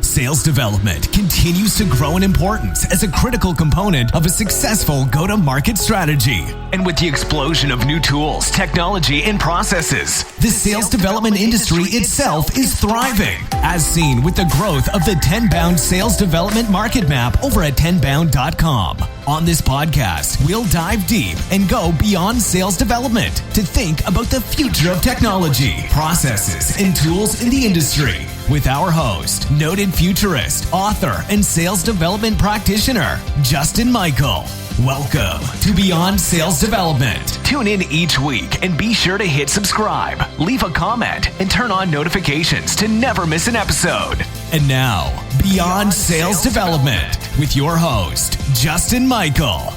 Sales development continues to grow in importance as a critical component of a successful go-to-market strategy. And with the explosion of new tools, technology, and processes, the sales development industry itself is thriving, as seen with the growth of the Tenbound sales development market map over at tenbound.com. On this podcast, we'll dive deep and go beyond sales development to think about the future of technology, processes, and tools in the industry with our host, noted futurist, author, and sales development practitioner, Justin Michael. Welcome to Beyond Sales Development. Tune in each week and be sure to hit subscribe, leave a comment, and turn on notifications to never miss an episode. And now, Beyond Sales Development with your host, Justin Michael.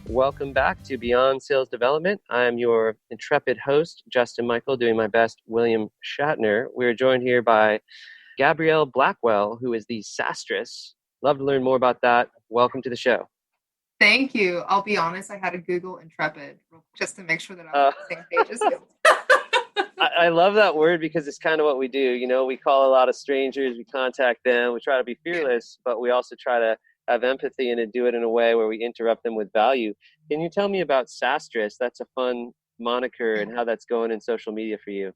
Welcome back to Beyond Sales Development. I'm your intrepid host, Justin Michael, doing my best, William Shatner. We're joined here by Gabrielle Blackwell, who is the SaaStress. Love to learn more about that. Welcome to the show. Thank you. I'll be honest, I had to Google intrepid just to make sure that I was on the same page as you. I love that word because it's kind of what we do. You know, we call a lot of strangers, we contact them, we try to be fearless, but we also try to have empathy and to do it in a way where we interrupt them with value. Can you tell me about SaaStress? That's a fun moniker and how that's going in social media for you.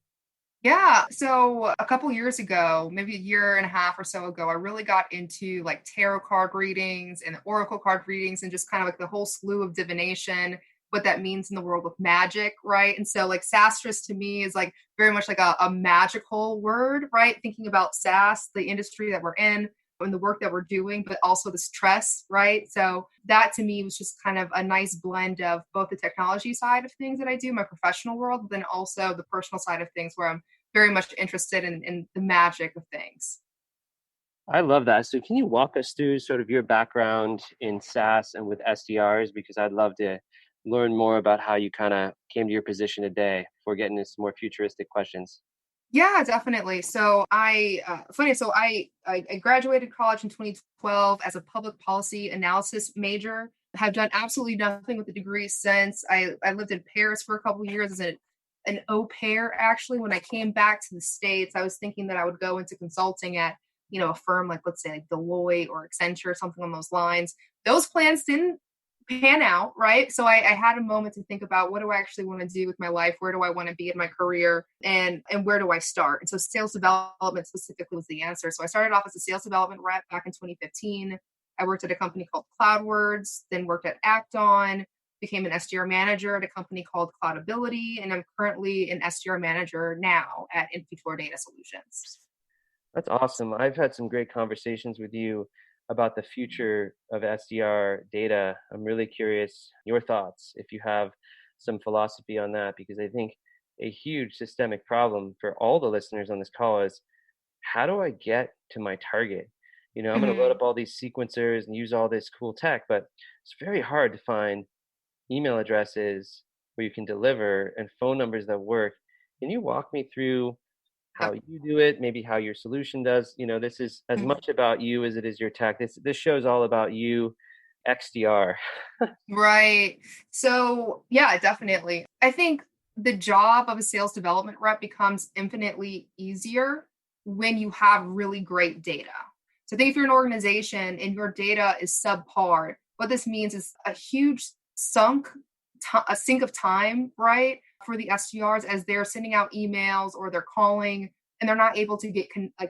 Yeah. So a couple years ago, maybe a year and a half or so ago, I really got into like tarot card readings and oracle card readings and just kind of like the whole slew of divination, what that means in the world of magic, right? And so like SaaStress to me is like very much like a magical word, right? Thinking about SaaS, the industry that we're in, and the work that we're doing, but also the stress, right? So that to me was just kind of a nice blend of both the technology side of things that I do, my professional world, but then also the personal side of things where I'm very much interested in the magic of things. I love that. So can you walk us through sort of your background in SaaS and with SDRs? Because I'd love to learn more about how you kind of came to your position today before getting into some more futuristic questions. Yeah, definitely. So I graduated college in 2012 as a public policy analysis major. Have done absolutely nothing with the degree since. I lived in Paris for a couple of years as an au pair. Actually, when I came back to the States, I was thinking that I would go into consulting at, a firm like, let's say, like Deloitte or Accenture or something on those lines. Those plans didn't pan out, right? So I had a moment to think about, what do I actually want to do with my life? Where do I want to be in my career? And where do I start? And so sales development specifically was the answer. So I started off as a sales development rep back in 2015. I worked at a company called CloudWords, then worked at Acton, became an SDR manager at a company called Cloudability, and I'm currently an SDR manager now at innovator Data Solutions. That's awesome. I've had some great conversations with you about the future of SDR data. I'm really curious your thoughts, if you have some philosophy on that, because I think a huge systemic problem for all the listeners on this call is, how do I get to my target? I'm going to load up all these sequencers and use all this cool tech, but it's very hard to find email addresses where you can deliver and phone numbers that work. Can you walk me through how you do it, maybe how your solution does? This is as much about you as it is your tech. This show's all about you, XDR. Right. So yeah, definitely. I think the job of a sales development rep becomes infinitely easier when you have really great data. So I think if you're an organization and your data is subpar, what this means is a huge sink of time, right, for the SDRs as they're sending out emails or they're calling and they're not able to get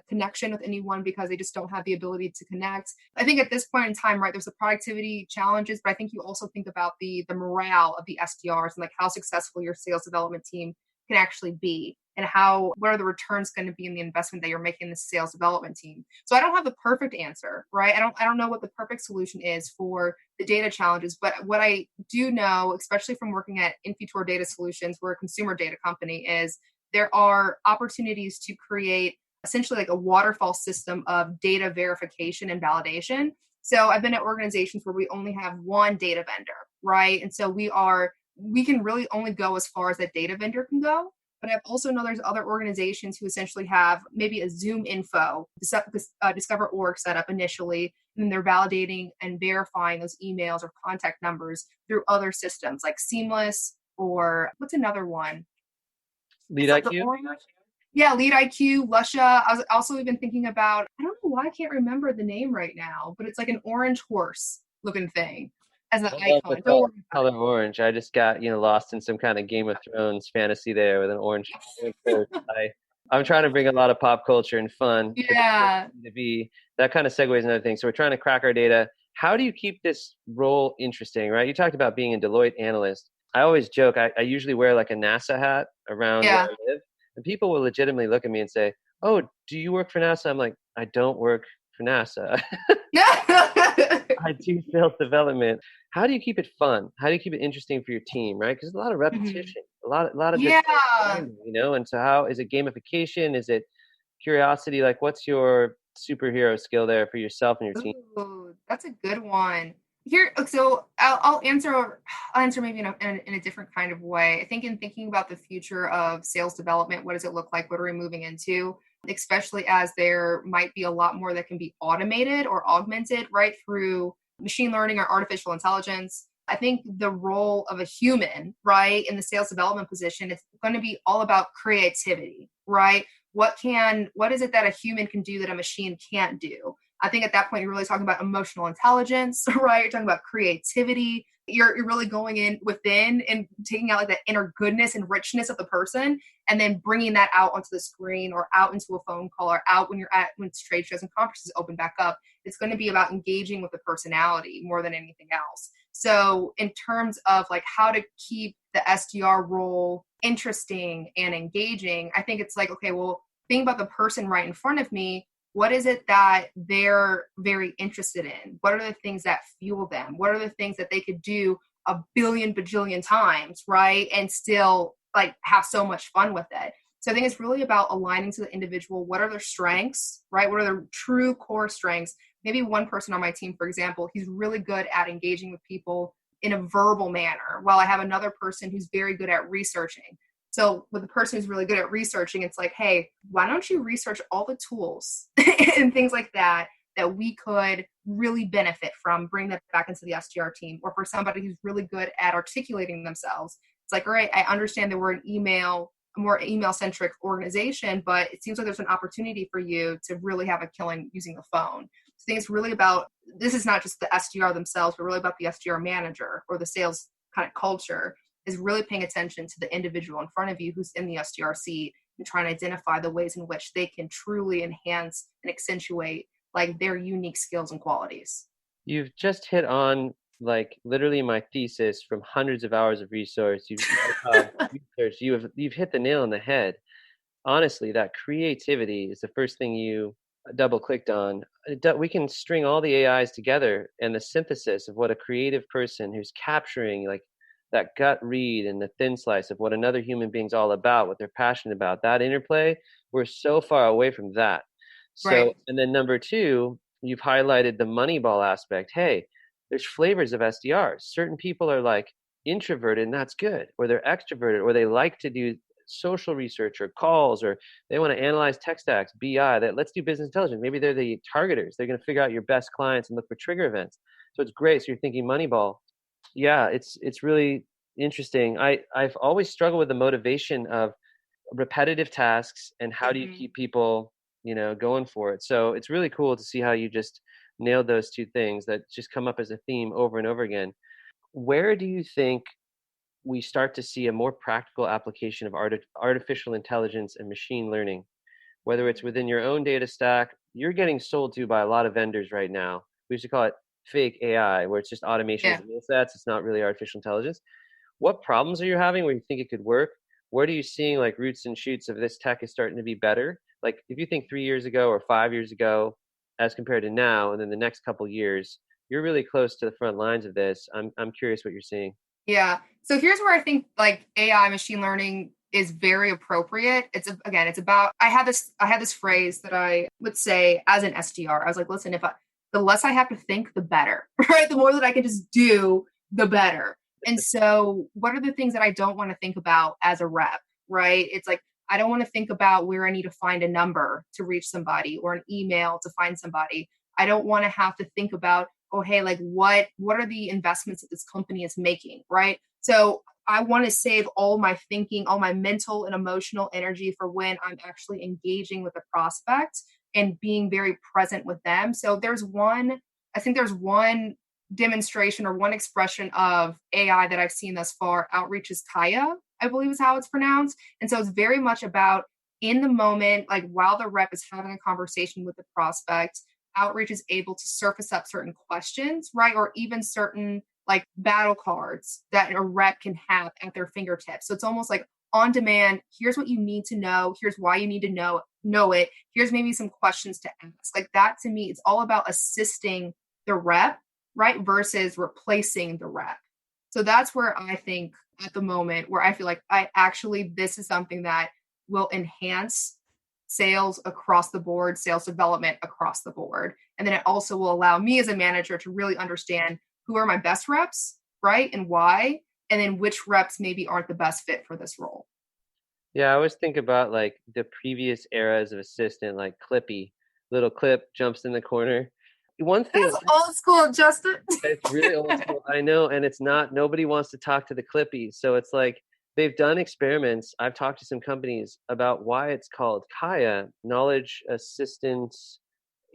connection with anyone because they just don't have the ability to connect. I think at this point in time, right, there's the productivity challenges, but I think you also think about the morale of the SDRs and like how successful your sales development team can actually be and what are the returns going to be in the investment that you're making in the sales development team. So I don't have the perfect answer, right? I don't know what the perfect solution is for the data challenges, but what I do know, especially from working at innovator Data Solutions, we're a consumer data company, is there are opportunities to create essentially like a waterfall system of data verification and validation. So I've been at organizations where we only have one data vendor, right? And so we can really only go as far as that data vendor can go. But I also know there's other organizations who essentially have maybe a Zoom info, Discover org set up initially, and then they're validating and verifying those emails or contact numbers through other systems like Seamless or what's another one? Lead It's like the IQ? orange. Yeah, Lead IQ, Lusha. I was also even thinking about, I don't know why I can't remember the name right now, but it's like an orange horse looking thing as an I love the icon. Don't worry about color orange. I just got, lost in some kind of Game of Thrones fantasy there with an orange coat. I'm trying to bring a lot of pop culture and fun it. Yeah. to be that kind of segues another thing. So we're trying to crack our data. How do you keep this role interesting, right? You talked about being a Deloitte analyst. I always joke, I usually wear like a NASA hat around where Yeah. I live, and people will legitimately look at me and say, "Oh, do you work for NASA?" I'm like, I don't work for NASA. I do sales development. How do you keep it fun? How do you keep it interesting for your team, right? Because there's a lot of Mhm. repetition, a lot of this, Yeah. And so how is it gamification? Is it curiosity? Like, what's your superhero skill there for yourself and your team? Ooh, that's a good one. Here, so I'll answer maybe in a different kind of way. I think in thinking about the future of sales development, what does it look like? What are we moving into? Especially as there might be a lot more that can be automated or augmented, right, through machine learning or artificial intelligence. I think the role of a human, right, in the sales development position, it's going to be all about creativity, right? What is it that a human can do that a machine can't do? I think at that point you're really talking about emotional intelligence, right? You're talking about creativity. You're really going in within and taking out like that inner goodness and richness of the person, and then bringing that out onto the screen or out into a phone call or out when trade shows and conferences open back up. It's going to be about engaging with the personality more than anything else. So in terms of like how to keep the SDR role interesting and engaging, I think it's like, okay, well, think about the person right in front of me. What is it that they're very interested in? What are the things that fuel them? What are the things that they could do a billion bajillion times, right? And still like have so much fun with it. So I think it's really about aligning to the individual. What are their strengths, right? What are their true core strengths? Maybe one person on my team, for example, he's really good at engaging with people in a verbal manner, while I have another person who's very good at researching. So with the person who's really good at researching, it's like, hey, why don't you research all the tools and things like that that we could really benefit from, bring that back into the SDR team. Or for somebody who's really good at articulating themselves, it's like, all right, I understand that we're a more email-centric organization, but it seems like there's an opportunity for you to really have a killing using the phone. So I think it's really about, this is not just the SDR themselves, but really about the SDR manager or the sales kind of culture, is really paying attention to the individual in front of you who's in the SDR seat and trying to identify the ways in which they can truly enhance and accentuate like their unique skills and qualities. You've just hit on like literally my thesis from hundreds of hours of research. You've hit the nail on the head. Honestly, that creativity is the first thing you double clicked on. We can string all the AIs together, and the synthesis of what a creative person who's capturing like that gut read and the thin slice of what another human being's all about, what they're passionate about, that interplay, we're so far away from that. So, Right. and then number two, you've highlighted the Moneyball aspect. Hey, there's flavors of SDRs. Certain people are like introverted, and that's good, or they're extroverted, or they like to do social research or calls, or they want to analyze tech stacks, BI. That let's do business intelligence. Maybe they're the targeters. They're going to figure out your best clients and look for trigger events. So it's great. So you're thinking Moneyball. Yeah, it's really interesting. I've always struggled with the motivation of repetitive tasks and how do you keep people, going for it. So it's really cool to see how you just nailed those two things that just come up as a theme over and over again. Where do you think we start to see a more practical application of artificial intelligence and machine learning, whether it's within your own data stack? You're getting sold to by a lot of vendors right now. We used to call it fake AI, where it's just automation Yeah. of skill sets. It's not really artificial intelligence. What problems are you having where you think it could work? What are you seeing like roots and shoots of this tech is starting to be better? Like if you think 3 years ago or 5 years ago as compared to now, and then the next couple years, you're really close to the front lines of this. I'm curious what you're seeing. Yeah. So here's where I think like AI machine learning is very appropriate. It's about, I had this phrase that I would say as an SDR. I was like, listen, the less I have to think, the better, right? The more that I can just do, the better. And so what are the things that I don't want to think about as a rep, right? It's like, I don't want to think about where I need to find a number to reach somebody or an email to find somebody. I don't want to have to think about, oh, hey, like what are the investments that this company is making, right? So I want to save all my thinking, all my mental and emotional energy for when I'm actually engaging with a prospect and being very present with them. So I think there's one demonstration or one expression of AI that I've seen thus far. Outreach is Kaya, I believe is how it's pronounced. And so it's very much about in the moment, like while the rep is having a conversation with the prospect, outreach is able to surface up certain questions, right? Or even certain like battle cards that a rep can have at their fingertips. So it's almost like on demand. Here's what you need to know. Here's why you need to know it. Here's maybe some questions to ask. Like that to me, it's all about assisting the rep, right? Versus replacing the rep. So that's where I think at the moment where I feel like this is something that will enhance sales across the board, sales development across the board. And then it also will allow me as a manager to really understand who are my best reps, right? And why, and then which reps maybe aren't the best fit for this role. Yeah, I always think about like the previous eras of assistant, like Clippy, little clip jumps in the corner. One thing That's old school, Justin. it's really old school, I know, and it's not, nobody wants to talk to the Clippy. So it's like they've done experiments. I've talked to some companies about why it's called Kaya, Knowledge Assistance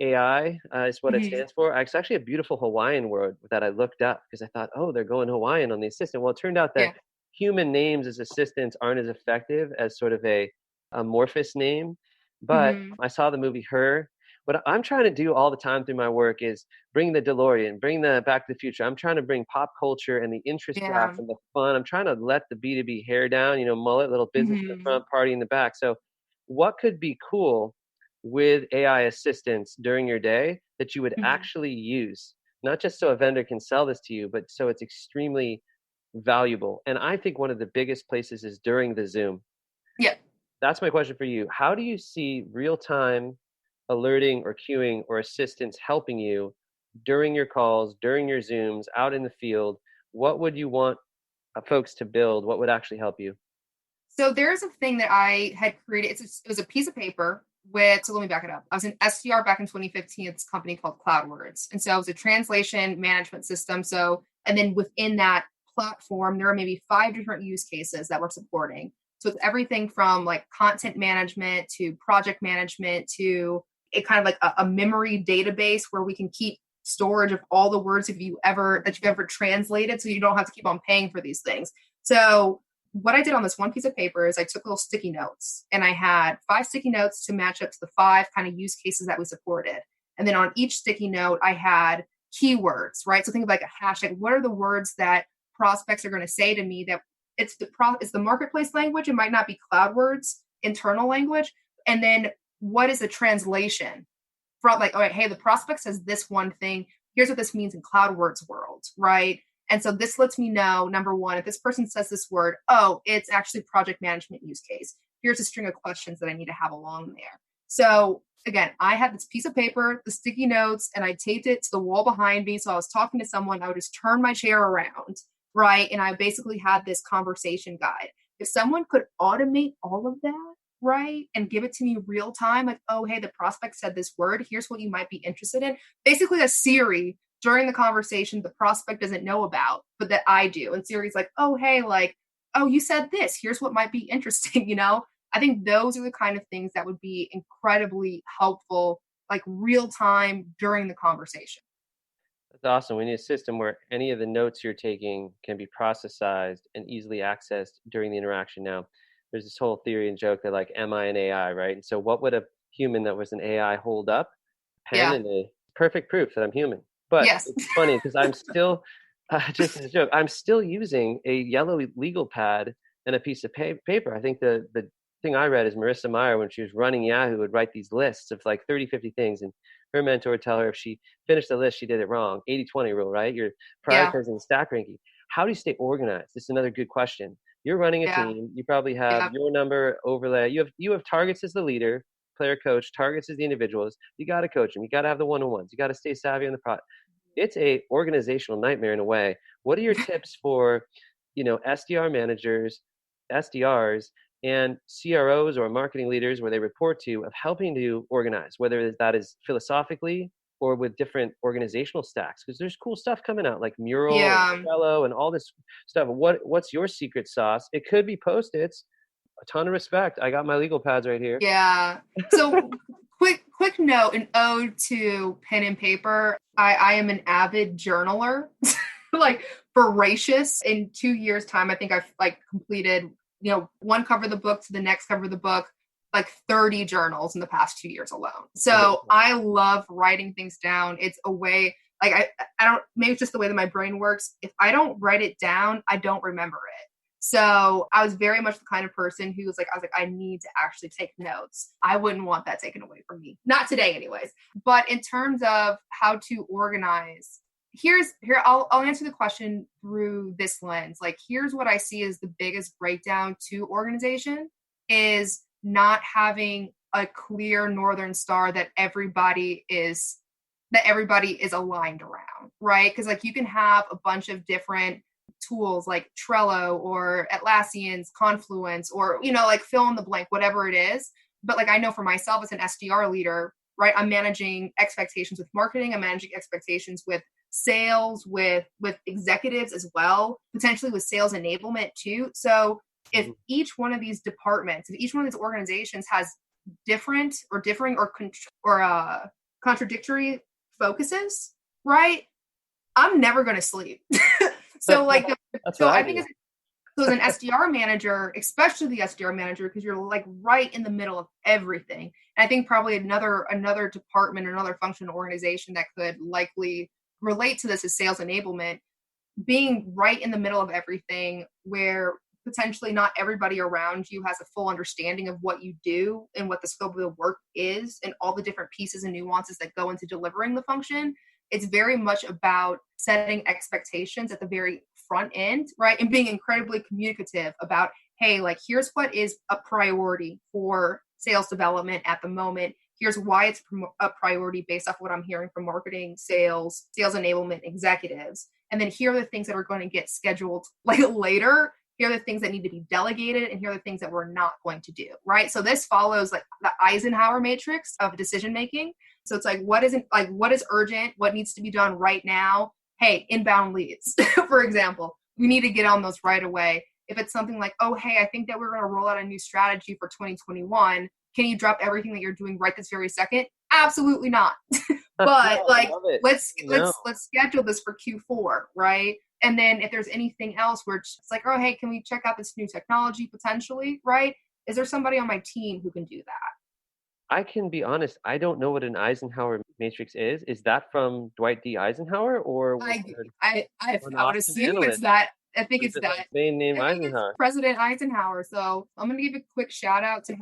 AI is what it stands for. It's actually a beautiful Hawaiian word that I looked up because I thought, oh, they're going Hawaiian on the assistant. Well, it turned out that human names as assistants aren't as effective as sort of a amorphous name. But I saw the movie Her. What I'm trying to do all the time through my work is bring the DeLorean, bring the Back to the Future. I'm trying to bring pop culture and the interest graph and the fun. I'm trying to let the B2B hair down, mullet, little business in the front, party in the back. So what could be cool with AI assistants during your day that you would actually use, not just so a vendor can sell this to you, but so it's extremely valuable? And I think one of the biggest places is during the Zoom. Yeah. That's my question for you. How do you see real-time alerting or queuing or assistance helping you during your calls, during your Zooms, out in the field? What would you want folks to build? What would actually help you? So there's a thing that I had created. It was a piece of paper so let me back it up. I was an SDR back in 2015. It's a company called CloudWords. And so it was a translation management system. And then within that platform, there are maybe 5 different use cases that we're supporting. So it's everything from like content management to project management to a kind of like a memory database where we can keep storage of all the words that you've ever translated, so you don't have to keep on paying for these things. So what I did on this one piece of paper is I took little sticky notes and I had 5 sticky notes to match up to the 5 kind of use cases that we supported. And then on each sticky note, I had keywords, right? So think of like a hashtag. What are the words that prospects are going to say to me that it's the marketplace language? It might not be CloudWords internal language. And then what is the translation from like, all right, hey, the prospect says this one thing. Here's what this means in CloudWords world, right? And so this lets me know, number one, if this person says this word, oh, it's actually project management use case. Here's a string of questions that I need to have along there. So again, I had this piece of paper, the sticky notes, and I taped it to the wall behind me. So I was talking to someone, I would just turn my chair around, right? And I basically had this conversation guide. If someone could automate all of that, right, and give it to me real time, like, oh, hey, the prospect said this word. Here's what you might be interested in. Basically a Siri during the conversation the prospect doesn't know about, but that I do. And Siri's like, oh, hey, like, oh, you said this. Here's what might be interesting, I think those are the kind of things that would be incredibly helpful, like real time during the conversation. That's awesome. We need a system where any of the notes you're taking can be processed and easily accessed during the interaction. Now, there's this whole theory and joke that like, am I an AI, right? And so what would a human that was an AI hold up? Pen and a perfect proof that I'm human. But it's funny because I'm still, just as a joke, I'm still using a yellow legal pad and a piece of paper. I think the thing I read is Marissa Meyer, when she was running Yahoo, would write these lists of like 30, 50 things. And her mentor would tell her if she finished the list, she did it wrong. 80-20 rule, right? You're prioritizing stack ranking. How do you stay organized? This is another good question. You're running a team. You probably have your number overlay. You have targets as the leader, player coach, targets as the individuals. You got to coach them. You got to have the one-on-ones. You got to stay savvy on the product. It's a organizational nightmare in a way. What are your tips for, SDR managers, SDRs, and CROs or marketing leaders where they report to, of helping to organize, whether that is philosophically or with different organizational stacks? Because there's cool stuff coming out like Mural Yeah. and Trello and all this stuff. What's your secret sauce? It could be Post-its. A ton of respect. I got my legal pads right here. Yeah. So quick note, an ode to pen and paper. I am an avid journaler, like voracious. In 2 years' time, I think I've like completed, one cover of the book to the next cover of the book, like 30 journals in the past 2 years alone. So I love writing things down. It's a way, like I don't, maybe it's just the way that my brain works. If I don't write it down, I don't remember it. So I was very much the kind of person who was like, I need to actually take notes. I wouldn't want that taken away from me. Not today anyways. But in terms of how to organize, I'll answer the question through this lens. Like, here's what I see as the biggest breakdown to organization is not having a clear Northern Star that everybody is aligned around, right? Because like you can have a bunch of different tools like Trello or Atlassian's Confluence or, like fill in the blank, whatever it is. But like, I know for myself as an SDR leader, right, I'm managing expectations with marketing. I'm managing expectations with sales, with executives as well, potentially with sales enablement too. So if each one of these departments, if each one of these organizations has different or differing or contradictory focuses, right, I'm never going to sleep. So like, I think as an SDR manager, especially the SDR manager, because you're like right in the middle of everything. And I think probably another department or another function organization that could likely relate to this is sales enablement, being right in the middle of everything where potentially not everybody around you has a full understanding of what you do and what the scope of the work is and all the different pieces and nuances that go into delivering the function. It's very much about setting expectations at the very front end, right? And being incredibly communicative about, hey, like, here's what is a priority for sales development at the moment. Here's why it's a priority based off what I'm hearing from marketing, sales enablement executives. And then here are the things that are going to get scheduled like later. Here are the things that need to be delegated, and here are the things that we're not going to do, right? So this follows like the Eisenhower Matrix of decision making. So it's like, what is urgent? What needs to be done right now? Hey, inbound leads, for example, we need to get on those right away. If it's something like, oh, hey, I think that we're going to roll out a new strategy for 2021. Can you drop everything that you're doing right this very second? Absolutely not. But like, let's schedule this for Q4, right? And then if there's anything else where it's like, oh, hey, can we check out this new technology potentially, right? Is there somebody on my team who can do that? I can be honest, I don't know what an Eisenhower Matrix is. Is that from Dwight D. Eisenhower or? I would assume it's that. I think it's that. Main name Eisenhower. President Eisenhower. So I'm going to give a quick shout out to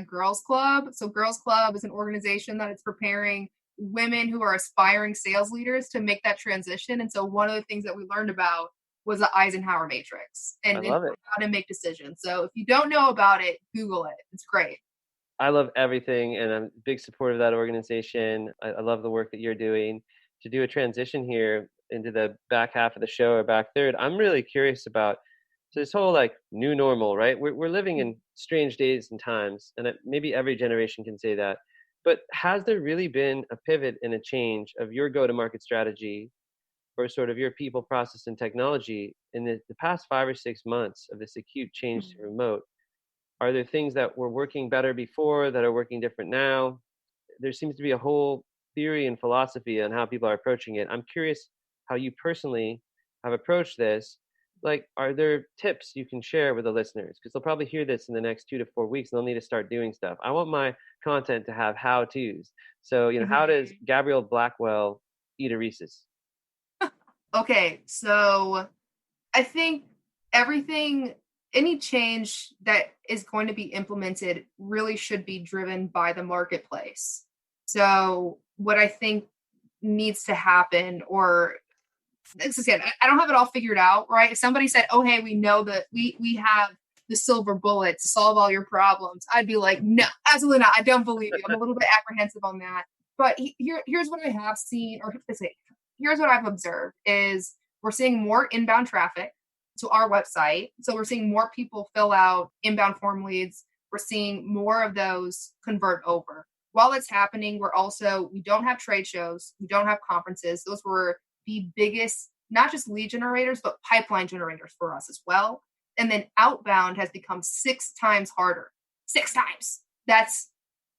#Girls Club. So Girls Club is an organization that is preparing women who are aspiring sales leaders to make that transition. And so one of the things that we learned about was the Eisenhower Matrix and how to make decisions. So if you don't know about it, Google it. It's great. I love everything, and I'm a big supporter of that organization. I love the work that you're doing. To do a transition here into the back half of the show or back third, I'm really curious about this whole like new normal, right? We're living in strange days and times, and maybe every generation can say that. But has there really been a pivot and a change of your go-to-market strategy or sort of your people, process, and technology in the past 5 or 6 months of this acute change to remote? Are there things that were working better before that are working different now? There seems to be a whole theory and philosophy on how people are approaching it. I'm curious how you personally have approached this. Like, are there tips you can share with the listeners? Because they'll probably hear this in the next 2 to 4 weeks and they'll need to start doing stuff. I want my content to have how-tos. So, how does Gabrielle Blackwell eat a Reese's? Okay, so I think any change that is going to be implemented really should be driven by the marketplace. So what I think needs to happen, or again, I don't have it all figured out, right? If somebody said, oh, hey, we know that we have the silver bullet to solve all your problems, I'd be like, no, absolutely not. I don't believe you. I'm a little bit apprehensive on that. But here's what I have seen, or here's what I've observed is we're seeing more inbound traffic to our website. So we're seeing more people fill out inbound form leads. We're seeing more of those convert over. while it's happening, we don't have trade shows, we don't have conferences. Those were the biggest, not just lead generators, but pipeline generators for us as well. And then outbound has become 6 times harder. 6 times. That's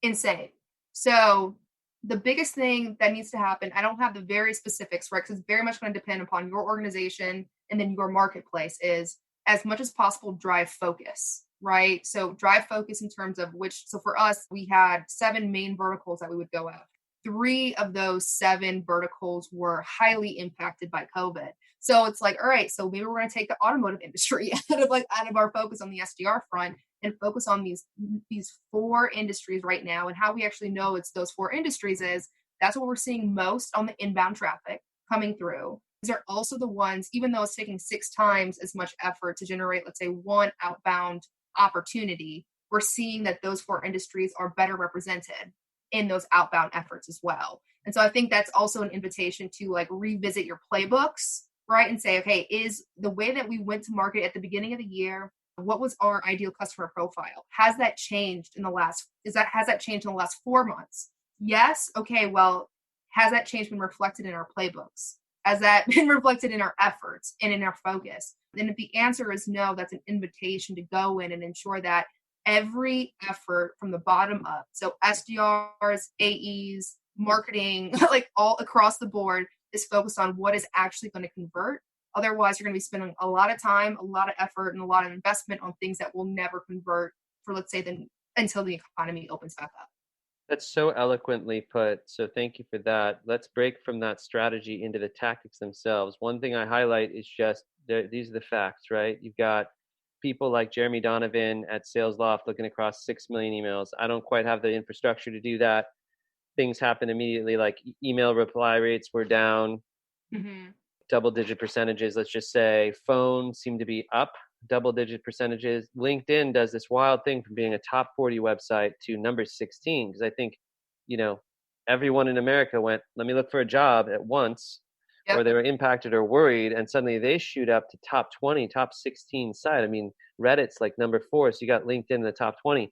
insane. So the biggest thing that needs to happen, I don't have the very specifics, right? Because it's very much going to depend upon your organization and then your marketplace, is as much as possible, drive focus, right? So drive focus in terms of so for us, we had 7 main verticals that we would go after. 3 of those 7 verticals were highly impacted by COVID. So it's like, all right, so maybe we're going to take the automotive industry out of our focus on the SDR front and focus on these 4 industries right now. And how we actually know it's those 4 industries is that's what we're seeing most on the inbound traffic coming through. These are also the ones, even though it's taking 6 times as much effort to generate, let's say, 1 outbound opportunity, we're seeing that those 4 industries are better represented in those outbound efforts as well. And so I think that's also an invitation to like revisit your playbooks, right? And say, okay, is the way that we went to market at the beginning of the year, what was our ideal customer profile? Has that changed in the last 4 months? Yes. Okay. Well, has that change been reflected in our playbooks? Has that been reflected in our efforts and in our focus? And if the answer is no, that's an invitation to go in and ensure that every effort from the bottom up, so SDRs, AEs, marketing, like all across the board, is focused on what is actually going to convert. Otherwise, you're going to be spending a lot of time, a lot of effort, and a lot of investment on things that will never convert for, let's say, until the economy opens back up. That's so eloquently put. So thank you for that. Let's break from that strategy into the tactics themselves. One thing I highlight is just these are the facts, right? You've got people like Jeremy Donovan at SalesLoft looking across 6 million emails. I don't quite have the infrastructure to do that. Things happen immediately, like email reply rates were down double-digit percentages, let's just say. Phone seemed to be up double-digit percentages. LinkedIn does this wild thing from being a top 40 website to number 16, because I think, everyone in America went, let me look for a job at once, or they were impacted or worried, and suddenly they shoot up to top 20, top 16 site. I mean, Reddit's like number 4, so you got LinkedIn in the top 20.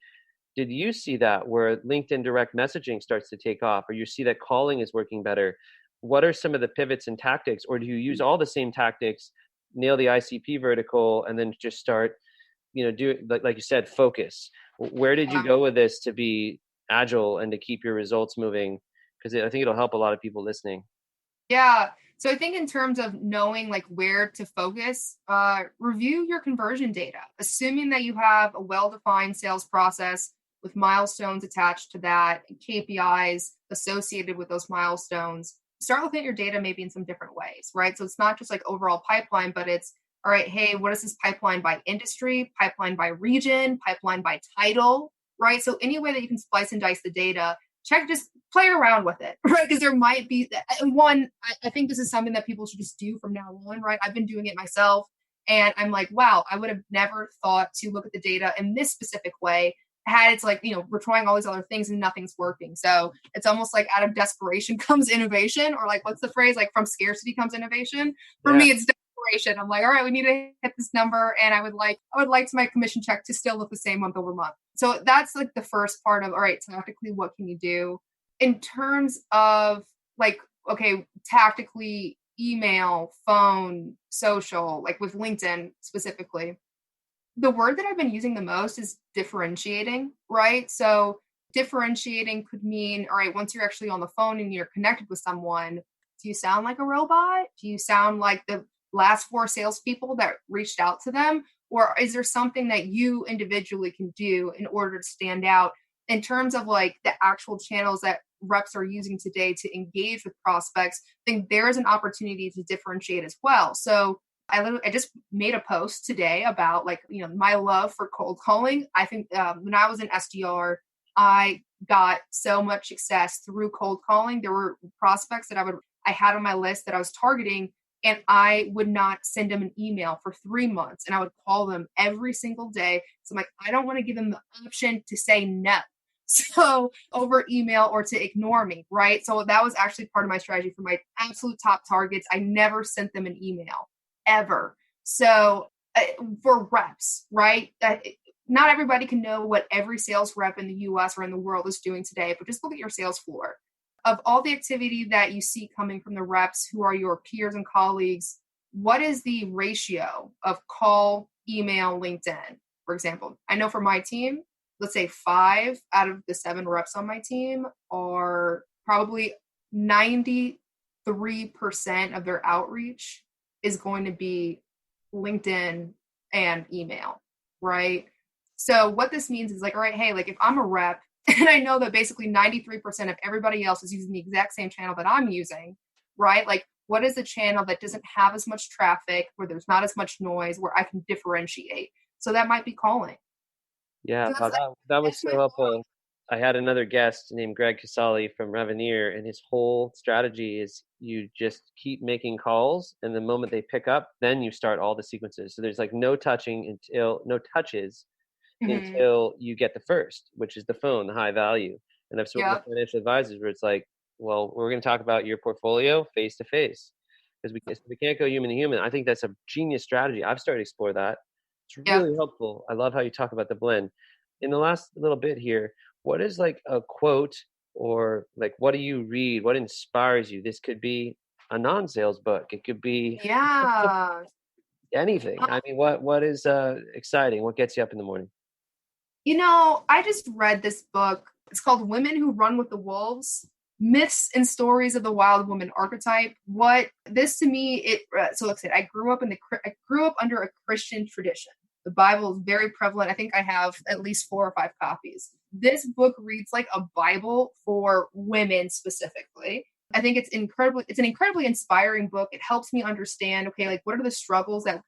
Did you see that where LinkedIn direct messaging starts to take off, or you see that calling is working better? What are some of the pivots and tactics, or do you use all the same tactics, nail the ICP vertical, and then just start, do like you said, focus? Where did you go with this to be agile and to keep your results moving? Because I think it'll help a lot of people listening. Yeah. So I think in terms of knowing like where to focus, review your conversion data, assuming that you have a well-defined sales process with milestones attached to that, and KPIs associated with those milestones. Start looking at your data maybe in some different ways, right? So it's not just like overall pipeline, but it's, all right, hey, what is this pipeline by industry, pipeline by region, pipeline by title, right? So any way that you can splice and dice the data, just play around with it, right? Because there might be I think this is something that people should just do from now on, right? I've been doing it myself, and I'm like, wow, I would have never thought to look at the data in this specific way. It's like, we're trying all these other things and nothing's working. So it's almost like out of desperation comes innovation, or like, what's the phrase? Like from scarcity comes innovation. For me, it's desperation. I'm like, all right, we need to hit this number. And I would like my commission check to still look the same month over month. So that's like the first part of, all right, tactically, what can you do? In terms of like, okay, tactically, email, phone, social, like with LinkedIn specifically. The word that I've been using the most is differentiating, right? So differentiating could mean, all right, once you're actually on the phone and you're connected with someone, do you sound like a robot? Do you sound like the last 4 salespeople that reached out to them? Or is there something that you individually can do in order to stand out in terms of like the actual channels that reps are using today to engage with prospects? I think there's an opportunity to differentiate as well. So I just made a post today about like, my love for cold calling. I think when I was an SDR, I got so much success through cold calling. There were prospects that I had on my list that I was targeting, and I would not send them an email for 3 months, and I would call them every single day. So I'm like, I don't want to give them the option to say no. So over email or to ignore me, right? So that was actually part of my strategy for my absolute top targets. I never sent them an email. Ever. So for reps, right? not everybody can know what every sales rep in the US or in the world is doing today, but just look at your sales floor. Of all the activity that you see coming from the reps who are your peers and colleagues, what is the ratio of call, email, LinkedIn, for example? I know for my team, let's say 5 out of the 7 reps on my team are probably 93% of their outreach is going to be LinkedIn and email, right? So what this means is like, all right, hey, like if I'm a rep and I know that basically 93% of everybody else is using the exact same channel that I'm using, right? Like what is the channel that doesn't have as much traffic, where there's not as much noise, where I can differentiate? So that might be calling. Yeah, So wow, that was that's so my helpful. I had another guest named Greg Casali from Reveneer, and his whole strategy is you just keep making calls, and the moment they pick up, then you start all the sequences. So there's like no touches Mhm. until you get the first, which is the phone, the high value. And I've spoken to Yep. financial advisors where it's like, well, we're going to talk about your portfolio face to face because we can't go human to human. I think that's a genius strategy. I've started to explore that. It's Yep. really helpful. I love how you talk about the blend. In the last little bit here, what is like a quote, or like what do you read? What inspires you? This could be a non-sales book. It could be Yeah. anything. I mean, what is exciting? What gets you up in the morning? I just read this book. It's called Women Who Run with the Wolves: Myths and Stories of the Wild Woman Archetype. What this to me, so like I said, I grew up under a Christian tradition. The Bible is very prevalent. I think I have at least 4 or 5 copies. This book reads like a Bible for women specifically. I think it's an incredibly inspiring book. It helps me understand, okay, like what are the struggles that,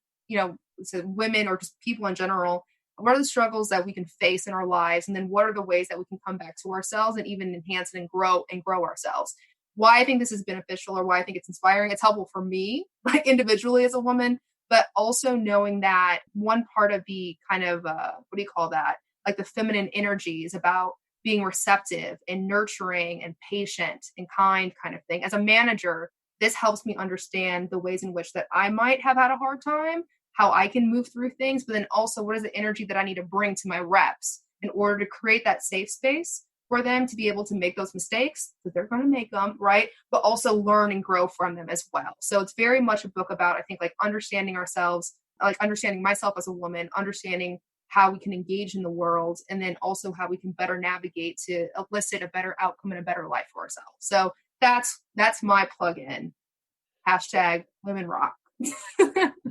so women or just people in general, what are the struggles that we can face in our lives, and then what are the ways that we can come back to ourselves and even enhance and grow ourselves. Why I think this is beneficial, or why I think it's inspiring, it's helpful for me like individually as a woman, but also knowing that one part of the kind of what do you call that, like the feminine energy is about being receptive and nurturing and patient and kind kind of thing. As a manager, this helps me understand the ways in which that I might have had a hard time, how I can move through things, but then also what is the energy that I need to bring to my reps in order to create that safe space for them to be able to make those mistakes, that they're going to make them, right? But also learn and grow from them as well. So it's very much a book about, I think, like understanding ourselves, like understanding myself as a woman, understanding how we can engage in the world, and then also how we can better navigate to elicit a better outcome and a better life for ourselves. So that's my plug-in. Hashtag women rock.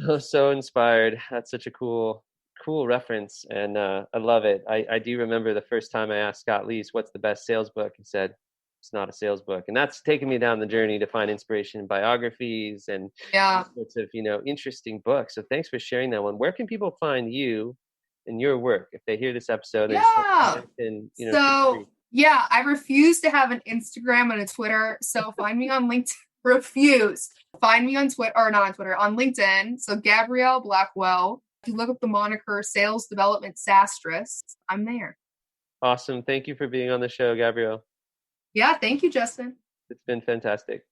Oh, so inspired. That's such a cool reference, and I love it. I do remember the first time I asked Scott Leese, "What's the best sales book?" He said, "It's not a sales book," and that's taken me down the journey to find inspiration in biographies and all Yeah. sorts of interesting books. So thanks for sharing that one. Where can people find you and your work if they hear this episode and just want to Yeah. connect and feel So, free? yeah, I refuse to have an Instagram and a Twitter. So find me on LinkedIn. Refuse. Find me on Twitter, or not on Twitter, on LinkedIn. So Gabrielle Blackwell. If you look up the moniker Sales Development SaaStress, I'm there. Awesome. Thank you for being on the show, Gabrielle. Yeah, thank you, Justin. It's been fantastic.